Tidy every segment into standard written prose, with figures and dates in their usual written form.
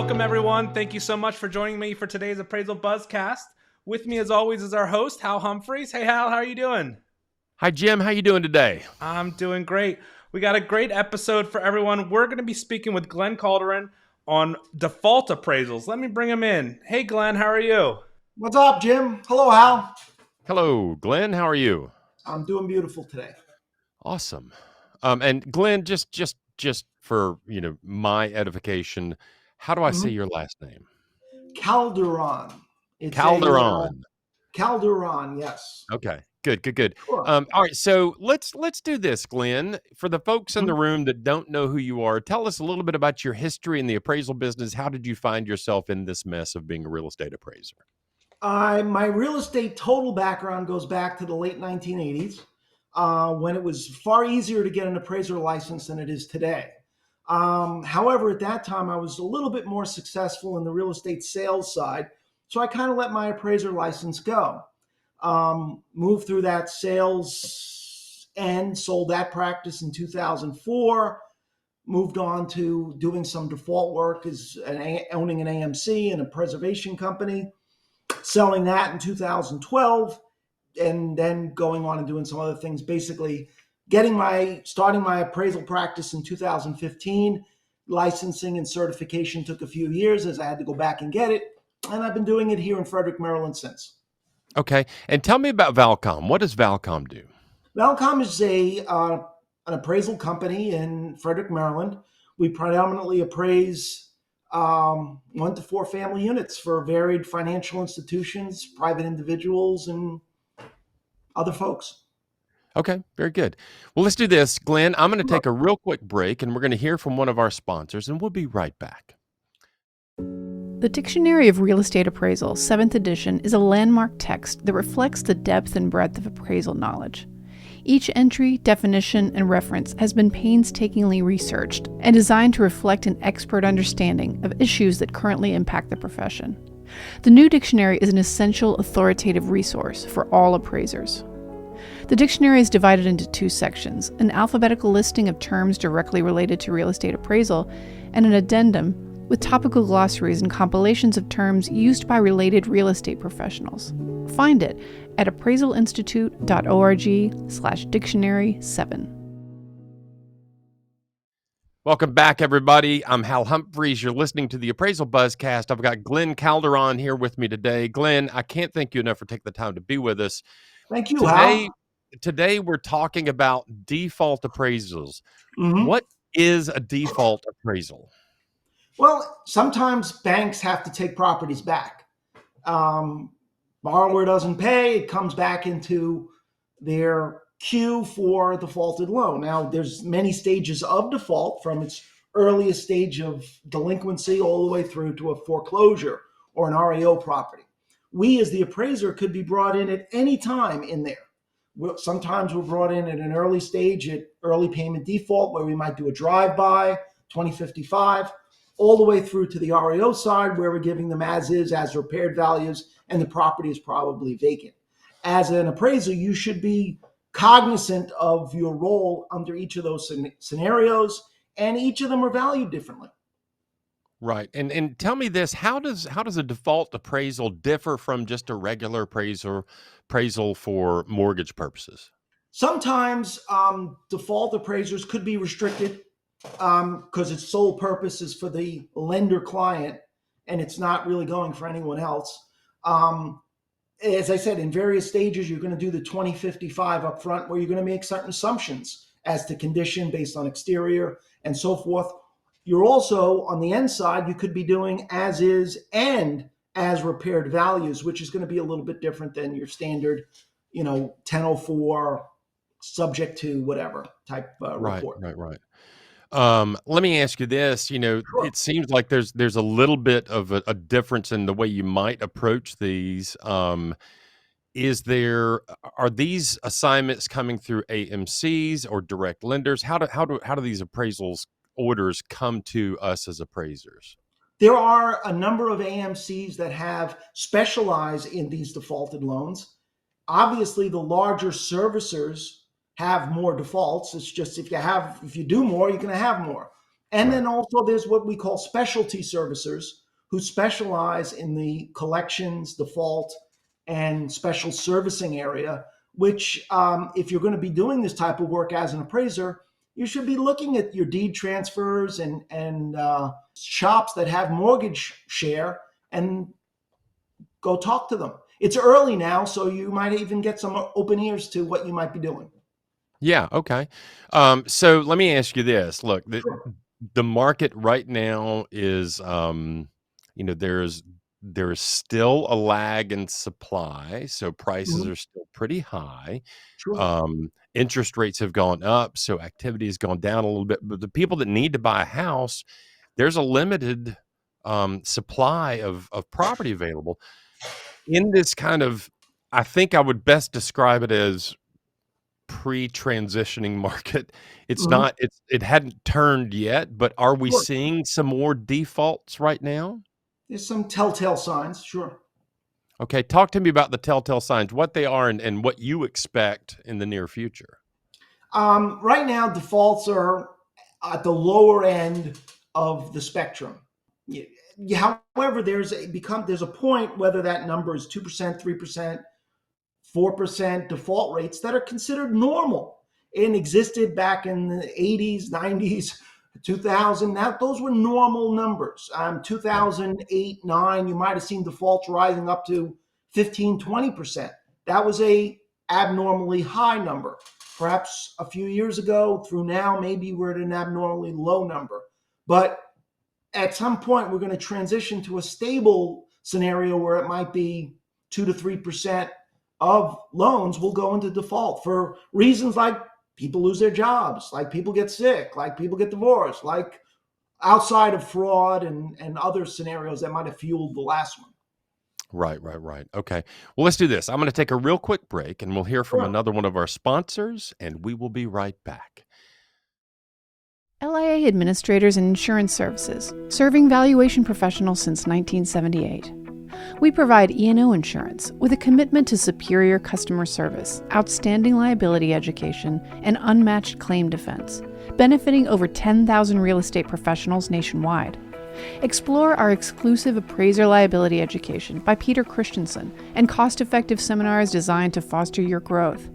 Welcome, everyone. Thank you so much for joining me for today's Appraisal Buzzcast. With me, as always, is our host, Hal Humphreys. Hey, Hal, how are you doing? Hi, Jim. How you doing today? I'm doing great. We got a great episode for everyone. We're going to be speaking with Glen Calderon on default appraisals. Let me bring him in. Hey, Glen, how are you? What's up, Jim? Hello, Hal. Hello, Glenn. How are you? I'm doing beautiful today. Awesome. And Glenn, just for my edification, how do I say your last name? Calderon. It's Calderon. Calderon, yes. Okay. Good. Sure. All right. So let's do this, Glenn. For the folks in the Mhm. room that don't know who you are, tell us a little bit about your history in the appraisal business. How did you find yourself in this mess of being a real estate appraiser? My real estate total background goes back to the late 1980s, when it was far easier to get an appraiser license than it is today. However, at that time, I was a little bit more successful in the real estate sales side, so I kind of let my appraiser license go. Moved through that sales and sold that practice in 2004. Moved on to doing some default work as owning an AMC and a preservation company, selling that in 2012, and then going on and doing some other things. Basically, starting my appraisal practice in 2015. Licensing and certification took a few years as I had to go back and get it, and I've been doing it here in Frederick, Maryland since. Okay. And tell me about Valcom. What does Valcom do? Valcom is an appraisal company in Frederick, Maryland. We predominantly appraise 1 to 4 family units for varied financial institutions, private individuals, and other folks. Okay, very good. Well, let's do this. Glenn, I'm going to take a real quick break and we're going to hear from one of our sponsors and we'll be right back. The Dictionary of Real Estate Appraisal, 7th edition, is a landmark text that reflects the depth and breadth of appraisal knowledge. Each entry, definition, and reference has been painstakingly researched and designed to reflect an expert understanding of issues that currently impact the profession. The new dictionary is an essential authoritative resource for all appraisers. The dictionary is divided into 2 sections, an alphabetical listing of terms directly related to real estate appraisal, and an addendum with topical glossaries and compilations of terms used by related real estate professionals. Find it at appraisalinstitute.org/dictionary7. Welcome back, everybody. I'm Hal Humphreys. You're listening to the Appraisal Buzzcast. I've got Glen Calderon here with me today. Glenn, I can't thank you enough for taking the time to be with us. Thank you, Hal. Today we're talking about default appraisals. Mm-hmm. What is a default appraisal? Well, sometimes banks have to take properties back. Borrower doesn't pay, it comes back into their queue for a defaulted loan. Now, there's many stages of default, from its earliest stage of delinquency all the way through to a foreclosure or an REO property. We, as the appraiser, could be brought in at any time in there. Sometimes we're brought in at an early stage at early payment default, where we might do a drive-by, 2055, all the way through to the REO side, where we're giving them as is, as repaired values, and the property is probably vacant. As an appraiser, you should be cognizant of your role under each of those scenarios, and each of them are valued differently. Right. And tell me this, how does a default appraisal differ from just a regular appraisal for mortgage purposes? Sometimes default appraisers could be restricted because its sole purpose is for the lender client and it's not really going for anyone else. As I said, in various stages, you're going to do the 2055 up front, where you're going to make certain assumptions as to condition based on exterior and so forth. You're also, on the end side, you could be doing as is and as repaired values, which is going to be a little bit different than your standard, 1004 subject to whatever type report. Right. Let me ask you this, Sure. It seems like there's a little bit of a difference in the way you might approach these. Are these assignments coming through AMCs or direct lenders? How do these appraisals orders come to us as appraisers? There are a number of AMCs that have specialized in these defaulted loans. Obviously, the larger servicers have more defaults. It's just if you do more, you're going to have more. And Right. then also there's what we call specialty servicers who specialize in the collections, default, and special servicing area, which if you're going to be doing this type of work as an appraiser, you should be looking at your deed transfers and shops that have mortgage share and go talk to them. It's early now, so you might even get some open ears to what you might be doing. Yeah. Okay. So let me ask you this. Look, Sure. the market right now is, there's still a lag in supply, so prices Mhm. are still pretty high. Sure. Interest rates have gone up, so activity has gone down a little bit. But the people that need to buy a house, there's a limited supply of property available in this kind of. I think I would best describe it as pre-transitioning market. It's Mhm. not it hadn't turned yet, but are we Sure. seeing some more defaults right now? There's some telltale signs. Sure. Okay, talk to me about the telltale signs, what they are and what you expect in the near future. Right now, defaults are at the lower end of the spectrum. However, there's a point, whether that number is 2%, 3%, 4% default rates that are considered normal and existed back in the 80s, 90s, 2000. Now, those were normal numbers. Right. 2008, 9, you might have seen defaults rising up to 15, 20%. That was a abnormally high number. Perhaps a few years ago through now, maybe we're at an abnormally low number. But at some point, we're going to transition to a stable scenario where it might be 2 to 3% of loans will go into default for reasons like people lose their jobs, like people get sick, like people get divorced, like outside of fraud and other scenarios that might have fueled the last one. Right, right, right. Okay. Well, let's do this. I'm going to take a real quick break and we'll hear from Sure. another one of our sponsors and we will be right back. LIA Administrators and Insurance Services, serving valuation professionals since 1978. We provide E&O insurance with a commitment to superior customer service, outstanding liability education, and unmatched claim defense, benefiting over 10,000 real estate professionals nationwide. Explore our exclusive Appraiser liability education by Peter Christensen and cost-effective seminars designed to foster your growth.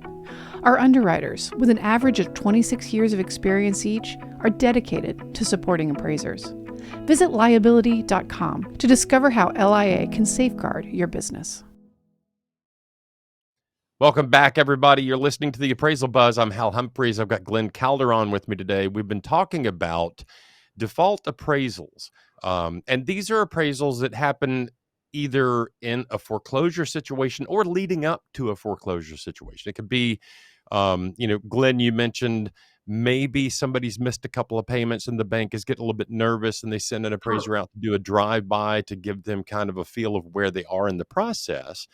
Our underwriters, with an average of 26 years of experience each, are dedicated to supporting appraisers. Visit liability.com to discover how LIA can safeguard your business. Welcome back, everybody. You're listening to the Appraisal Buzz. I'm Hal Humphreys. I've got Glen Calderon with me today. We've been talking about default appraisals. And these are appraisals that happen either in a foreclosure situation or leading up to a foreclosure situation. It could be, Glenn, you mentioned maybe somebody's missed a couple of payments and the bank is getting a little bit nervous and they send an appraiser out to do a drive-by to give them kind of a feel of where they are in the process.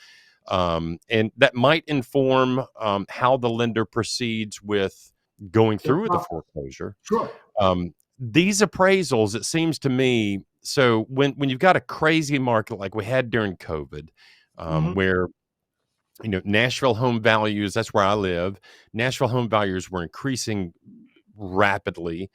And that might inform how the lender proceeds with going through with the foreclosure. Sure. These appraisals, it seems to me, so when you've got a crazy market like we had during COVID, Mhm. where Nashville home values, that's where I live. Nashville home values were increasing rapidly.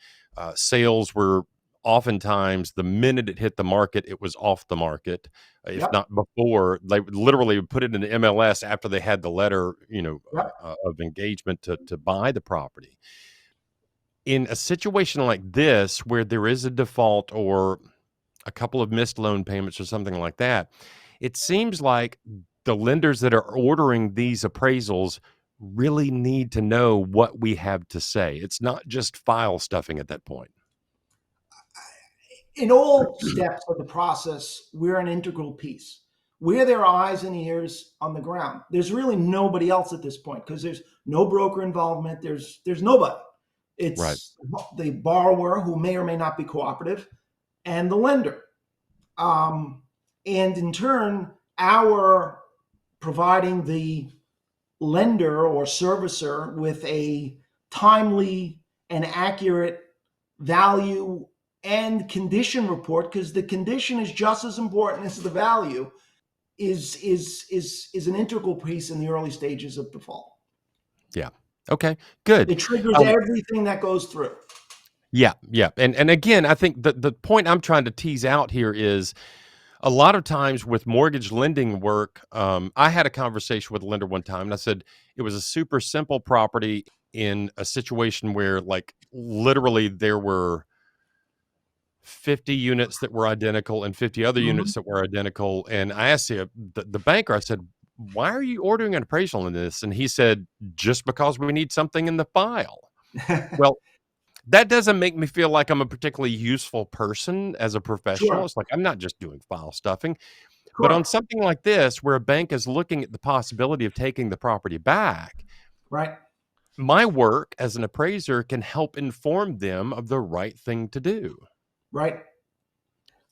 Sales were oftentimes the minute it hit the market, it was off the market. If Yep. not before, they would literally put it in the MLS after they had the letter, Yep. of engagement to buy the property. In a situation like this, where there is a default or a couple of missed loan payments or something like that, it seems like the lenders that are ordering these appraisals really need to know what we have to say. It's not just file stuffing at that point. In all steps of the process, we're an integral piece. We're their eyes and ears on the ground. There's really nobody else at this point because there's no broker involvement. There's nobody. Right. It's the borrower who may or may not be cooperative and the lender. And in turn, our providing the lender or servicer with a timely and accurate value and condition report, because the condition is just as important as the value, is an integral piece in the early stages of default. Yeah. Okay, good. It triggers Um, everything that goes through. Yeah, yeah. And again, I think the point I'm trying to tease out here is a lot of times with mortgage lending work, I had a conversation with a lender one time and I said it was a super simple property in a situation where like literally there were 50 units that were identical and 50 other Mhm. units that were identical. And I asked the banker, I said, why are you ordering an appraisal in this? And he said, just because we need something in the file. Well, that doesn't make me feel like I'm a particularly useful person as a professional. Sure. It's like I'm not just doing file stuffing. But on Correct. something like this, where a bank is looking at the possibility of taking the property back, Right. my work as an appraiser can help inform them of the right thing to do. Right.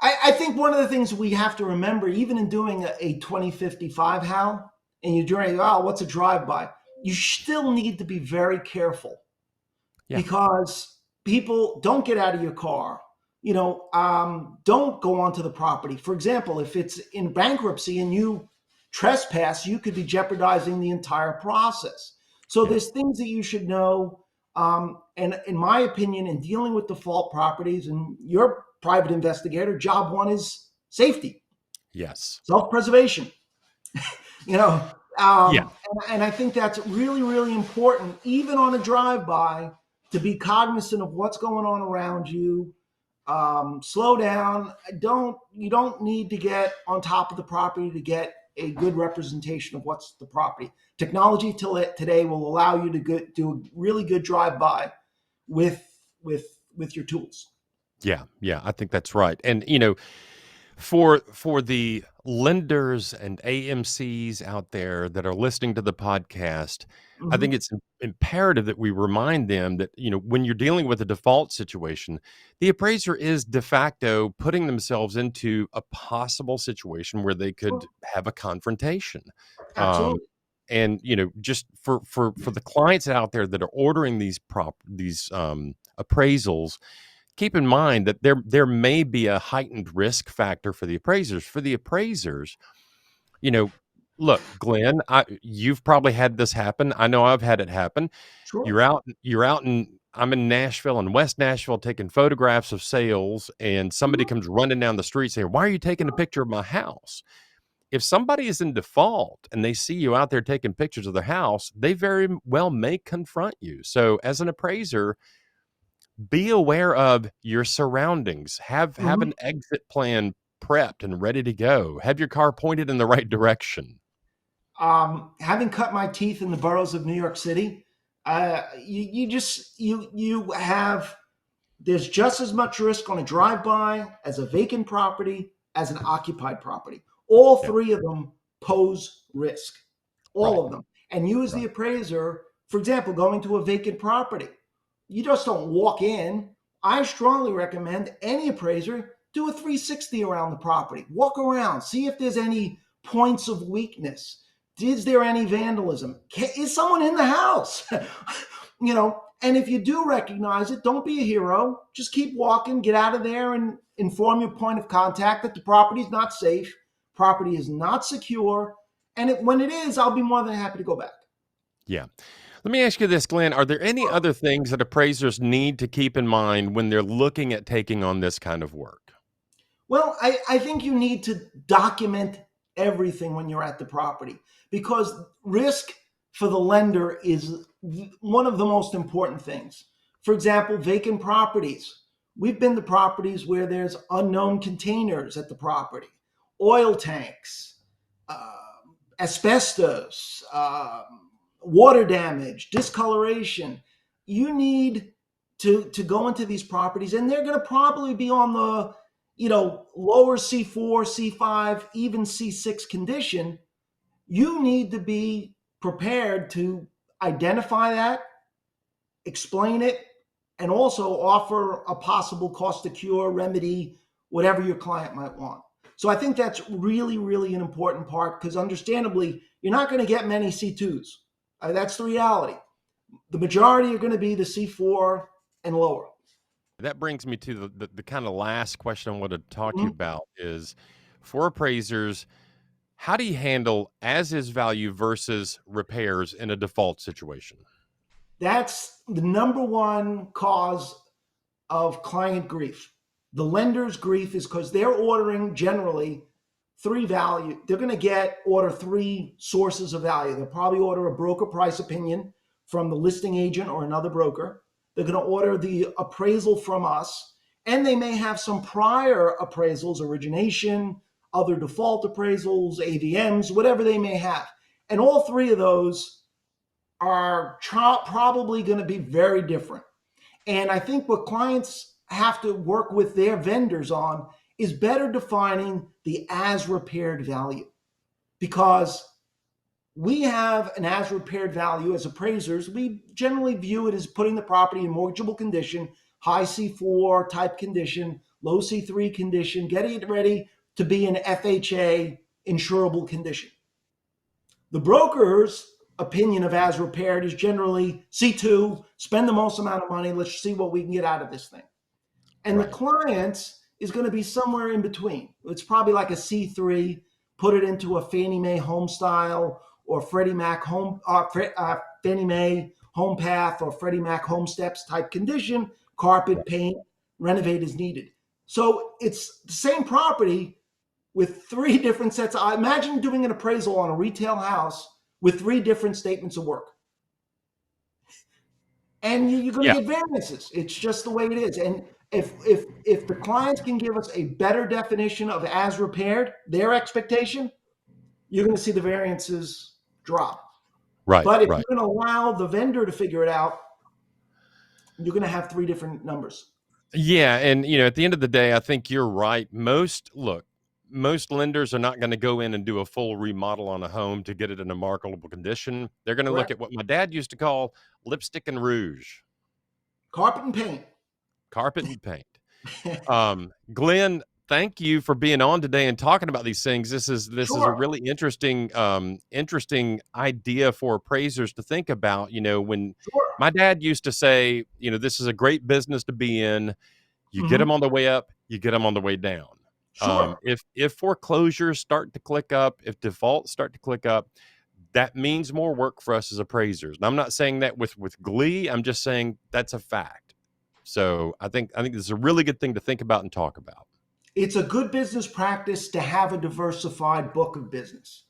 I think one of the things we have to remember, even in doing a 2055, Hal, and you're doing, oh, what's a drive-by? You still need to be very careful Yeah. because people don't get out of your car. Don't go onto the property. For example, if it's in bankruptcy and you trespass, you could be jeopardizing the entire process. So Yeah. there's things that you should know. And in my opinion, in dealing with default properties, and you're a private investigator, job one is safety, Yes. self-preservation. you know, Yeah. and I think that's really, really important, even on a drive-by, to be cognizant of what's going on around you. Slow down. You don't need to get on top of the property to get a good representation of what's the property. Technology today will allow you to do a really good drive-by with with with your tools. Yeah. Yeah. I think that's right. And for the lenders and AMCs out there that are listening to the podcast, I think Hmm. it's imperative that we remind them that, when you're dealing with a default situation, the appraiser is de facto putting themselves into a possible situation where they could Sure. have a confrontation. Um, Absolutely. and just for the clients out there that are ordering these appraisals, keep in mind that there may be a heightened risk factor for the appraisers. For the appraisers, you know, look, Glenn, you've probably had this happen. I know I've had it happen. Sure. You're out in I'm in Nashville, in West Nashville, taking photographs of sales, and somebody Mhm. comes running down the street saying, "Why are you taking a picture of my house?" If somebody is in default and they see you out there taking pictures of their house, they very well may confront you. So, as an appraiser, be aware of your surroundings. Have Mhm. an exit plan prepped and ready to go. Have your car pointed in the right direction. Having cut my teeth in the boroughs of New York City, you just you have there's just as much risk on a drive-by as a vacant property as an occupied property. All Yeah, three of them pose risk, right, all of them. And you, as the right. appraiser, for example, going to a vacant property, you just don't walk in. I strongly recommend any appraiser do a 360 around the property. Walk around, see if there's any points of weakness. Is there any vandalism? Is someone in the house? And if you do recognize it, don't be a hero. Just keep walking, get out of there, and inform your point of contact that the property is not safe, property is not secure, and when it is, I'll be more than happy to go back. Yeah. Let me ask you this, Glenn. Are there any other things that appraisers need to keep in mind when they're looking at taking on this kind of work? Well, I think you need to document everything when you're at the property because risk for the lender is one of the most important things. For example, vacant properties. We've been to properties where there's unknown containers at the property, oil tanks, uh, asbestos, water damage, discoloration. You need to go into these properties, and they're going to probably be on the lower C4, C5, even C6 condition. You need to be prepared to identify that, explain it, and also offer a possible cost to cure remedy, whatever your client might want. So I think that's really, really an important part because understandably, you're not going to get many C2s. That's the reality. The majority are going to be the C4 and lower. That brings me to the kind of last question I want to talk to you Mhm. about is for appraisers, how do you handle as is value versus repairs in a default situation? That's the number one cause of client grief. The lender's grief is because they're ordering generally three value. They're going to order three sources of value. They'll probably order a broker price opinion from the listing agent or another broker. They're going to order the appraisal from us, and they may have some prior appraisals, origination, other default appraisals, AVMs, whatever they may have. And all three of those are probably going to be very different. And I think what clients have to work with their vendors on is better defining the as repaired value, because we have an as repaired value as appraisers. We generally view it as putting the property in mortgageable condition, high C4 type condition, low C3 condition, getting it ready to be an FHA insurable condition. The broker's opinion of as repaired is generally C2, spend the most amount of money, let's see what we can get out of this thing. And Right. the client's is going to be somewhere in between. It's probably like a C3, put it into a Fannie Mae home style or Freddie Mac Fannie Mae home path or Freddie Mac home steps type condition, carpet, paint, renovate as needed. So it's the same property with three different sets. I imagine doing an appraisal on a retail house with three different statements of work. And you're going to get variances. It's just the way it is. And if the clients can give us a better definition of as repaired, their expectation, you're going to see the variances drop. Right. But if right. you're going to allow the vendor to figure it out, you're going to have three different numbers. Yeah, and at the end of the day, I think you're right. Most lenders are not going to go in and do a full remodel on a home to get it in a marketable condition. They're going to look at what my dad used to call lipstick and rouge. Carpet and paint. Carpet and paint. Glen, thank you for being on today and talking about these things. This is a really interesting idea for appraisers to think about. When my dad used to say, this is a great business to be in. You get them on the way up, you get them on the way down. Sure. If foreclosures start to click up, if defaults start to click up, that means more work for us as appraisers. And I'm not saying that with glee. I'm just saying that's a fact. So I think this is a really good thing to think about and talk about. It's a good business practice to have a diversified book of business.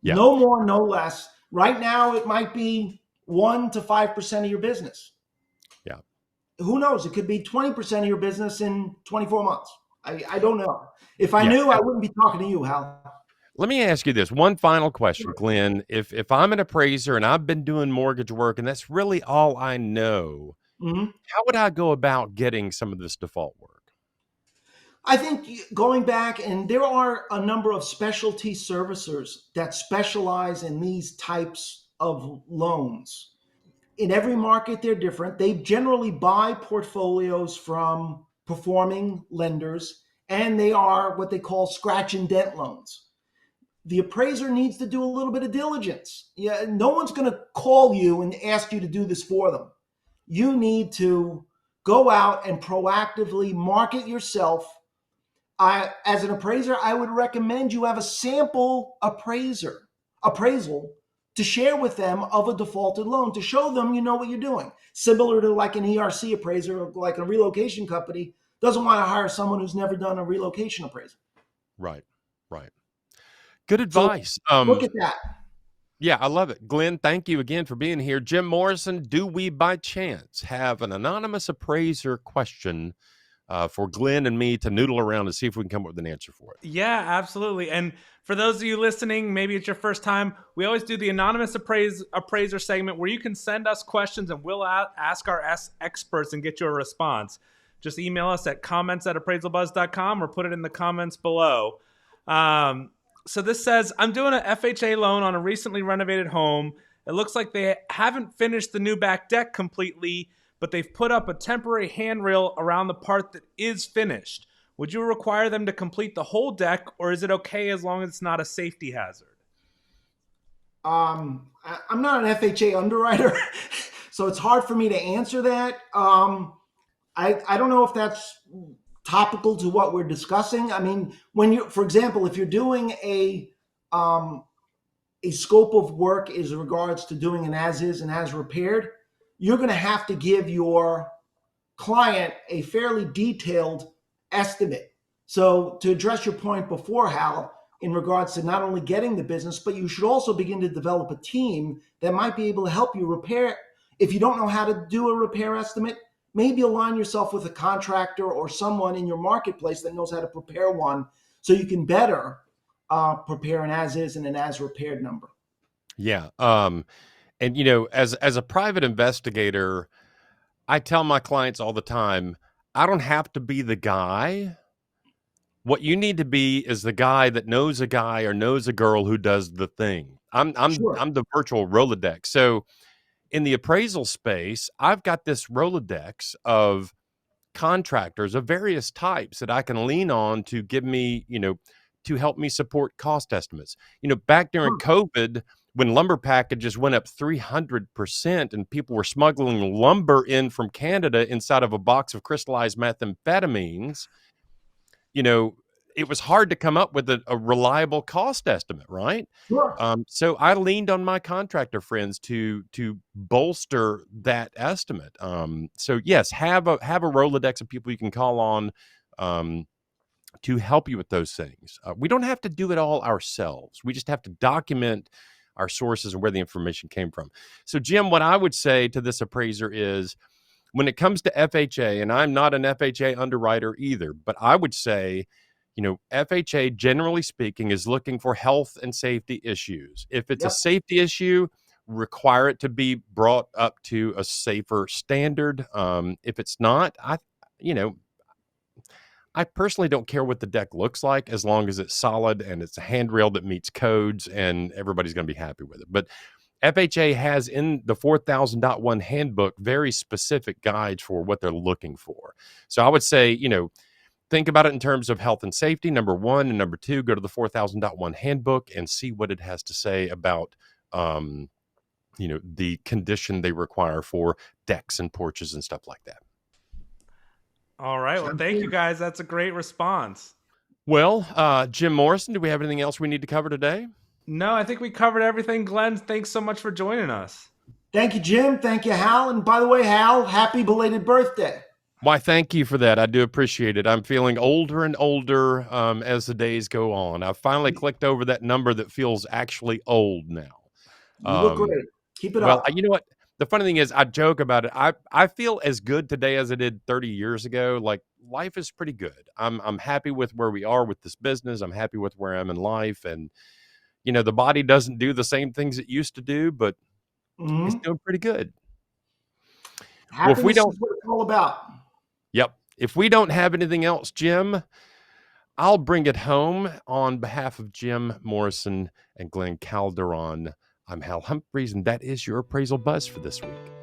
Yeah. No more, no less. Right now, it might be 1 to 5% of your business. Yeah. Who knows? It could be 20% of your business in 24 months. I don't know. If I knew, I wouldn't be talking to you, Hal. Let me ask you this one final question, Glen. If I'm an appraiser and I've been doing mortgage work and that's really all I know, how would I go about getting some of this default work? I think going back, and there are a number of specialty servicers that specialize in these types of loans. In every market, they're different. They generally buy portfolios from performing lenders, and they are what they call scratch and dent loans. The appraiser needs to do a little bit of diligence. Yeah, no one's going to call you and ask you to do this for them. You need to go out and proactively market yourself. As an appraiser, I would recommend you have a sample appraisal to share with them of a defaulted loan to show them you know what you're doing. Similar to like an ERC appraiser, like a relocation company doesn't want to hire someone who's never done a relocation appraisal. Right. Good advice. So look at that. Yeah, I love it. Glen, thank you again for being here. Jim Morrison, do we by chance have an anonymous appraiser question for Glen and me to noodle around and see if we can come up with an answer for it? Yeah, absolutely. And for those of you listening, maybe it's your first time, we always do the anonymous appraiser segment where you can send us questions and we'll ask our experts and get you a response. Just email us at comments@appraisalbuzz.com or put it in the comments below. So this says, I'm doing an FHA loan on a recently renovated home. It looks like they haven't finished the new back deck completely, but they've put up a temporary handrail around the part that is finished. Would you require them to complete the whole deck, or is it okay as long as it's not a safety hazard? I'm not an FHA underwriter, so it's hard for me to answer that. I don't know if that's topical to what we're discussing. I mean, for example, if you're doing a scope of work as regards to doing an as is and as repaired, you're going to have to give your client a fairly detailed estimate. So to address your point before, Hal, in regards to not only getting the business, but you should also begin to develop a team that might be able to help you repair. If you don't know how to do a repair estimate, maybe align yourself with a contractor or someone in your marketplace that knows how to prepare one, so you can better prepare an as is and an as repaired number. Yeah. And as a private investigator, I tell my clients all the time, I don't have to be the guy. What you need to be is the guy that knows a guy or knows a girl who does the thing. Sure. I'm the virtual Rolodex. So in the appraisal space, I've got this Rolodex of contractors of various types that I can lean on to give me, to help me support cost estimates. Back during COVID, when lumber packages went up 300% and people were smuggling lumber in from Canada inside of a box of crystallized methamphetamines, it was hard to come up with a reliable cost estimate, right? Sure. So I leaned on my contractor friends to bolster that estimate. So yes, have a Rolodex of people you can call on to help you with those things. We don't have to do it all ourselves. We just have to document our sources and where the information came from. So Jim, what I would say to this appraiser is, when it comes to FHA, and I'm not an FHA underwriter either, but I would say, FHA, generally speaking, is looking for health and safety issues. If it's a safety issue, require it to be brought up to a safer standard. If it's not, I personally don't care what the deck looks like, as long as it's solid and it's a handrail that meets codes and everybody's going to be happy with it. But FHA has in the 4000.1 handbook very specific guides for what they're looking for. So I would say, think about it in terms of health and safety, number one, and number two, go to the 4000.1 handbook and see what it has to say about, the condition they require for decks and porches and stuff like that. All right. Well, thank you guys. That's a great response. Well, Jim Morrison, do we have anything else we need to cover today? No, I think we covered everything. Glenn, thanks so much for joining us. Thank you, Jim. Thank you, Hal. And by the way, Hal, happy belated birthday. Why, thank you for that. I do appreciate it. I'm feeling older and older as the days go on. I've finally clicked over that number that feels actually old now. You look great. Keep it well, up. You know what? The funny thing is, I joke about it. I feel as good today as I did 30 years ago. Like, life is pretty good. I'm happy with where we are with this business. I'm happy with where I am in life. And, the body doesn't do the same things it used to do, but it's doing pretty good. Happiness is what it's all about. Yep. If we don't have anything else, Jim, I'll bring it home on behalf of Jim Morrison and Glen Calderon. I'm Hal Humphreys, and that is your appraisal buzz for this week.